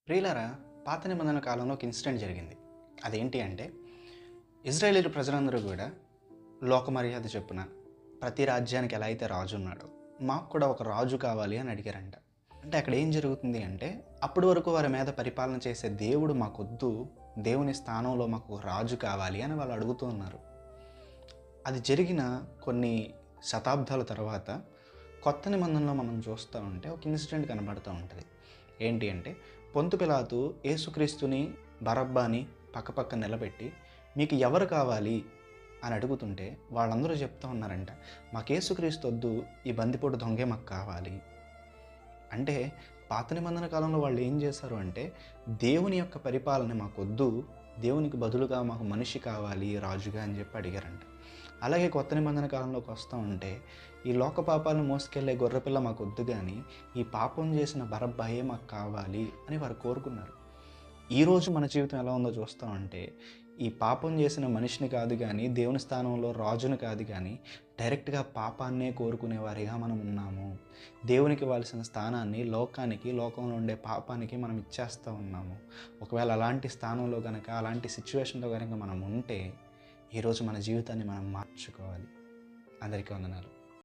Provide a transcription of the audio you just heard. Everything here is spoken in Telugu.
ప్రియులారా, పాత నిబంధన కాలంలో ఒక ఇన్సిడెంట్ జరిగింది. అదేంటి అంటే, ఇజ్రాయేలీలు ప్రజలందరూ కూడా లోక మర్యాద చొప్పున ప్రతి రాజ్యానికి ఎలా అయితే రాజు ఉన్నాడో, మాకు కూడా ఒక రాజు కావాలి అని అడిగారంట. అంటే అక్కడ ఏం జరుగుతుంది అంటే, అప్పటి వరకు వారి మీద పరిపాలన చేసే దేవుడు మాకొద్దు, దేవుని స్థానంలో మాకు ఒక రాజు కావాలి అని వాళ్ళు అడుగుతూ ఉన్నారు. అది జరిగిన కొన్ని శతాబ్దాల తర్వాత కొత్త నిబంధనలో మనం చూస్తూ ఉంటే ఒక ఇన్సిడెంట్ కనబడుతూ ఉంటుంది. ఏంటి అంటే, పొంతు పిలాతు యేసుక్రీస్తుని బరబ్బాని పక్కపక్క నిలబెట్టి మీకు ఎవరు కావాలి అని అడుగుతుంటే వాళ్ళందరూ చెప్తూ ఉన్నారంట, మాకు యేసుక్రీస్తు వద్దు, ఈ బందిపోటు దొంగే మాకు కావాలి. అంటే పాత నిబంధన కాలంలో వాళ్ళు ఏం చేశారు అంటే, దేవుని యొక్క పరిపాలన మాకొద్దు, దేవునికి బదులుగా మాకు మనిషి కావాలి రాజుగా అని చెప్పి అడిగారంట. అలాగే కొత్త నిబంధన కాలంలోకి వస్తూ ఉంటే, ఈ లోక పాపాలను మోసుకెళ్లే గొర్రెపిల్ల మాకు వద్దు, కానీ ఈ పాపం చేసిన బరబ్బాయే మాకు కావాలి అని వారు కోరుకున్నారు. ఈరోజు మన జీవితం ఎలా ఉందో చూస్తూ ఉంటే, ఈ పాపం చేసిన మనిషిని కాదు కానీ, దేవుని స్థానంలో రాజుని కాదు కానీ, డైరెక్ట్గా పాపాన్నే కోరుకునే వారిగా మనం ఉన్నాము. దేవునికి ఇవ్వాల్సిన స్థానాన్ని లోకానికి, లోకంలో ఉండే పాపానికి మనం ఇచ్చేస్తూ ఉన్నాము. ఒకవేళ అలాంటి స్థానంలో కనుక, అలాంటి సిచ్యువేషన్లో కనుక మనం ఉంటే, ఈరోజు మన జీవితాన్ని మనం మార్చుకోవాలి. అందరికీ వందనాలు.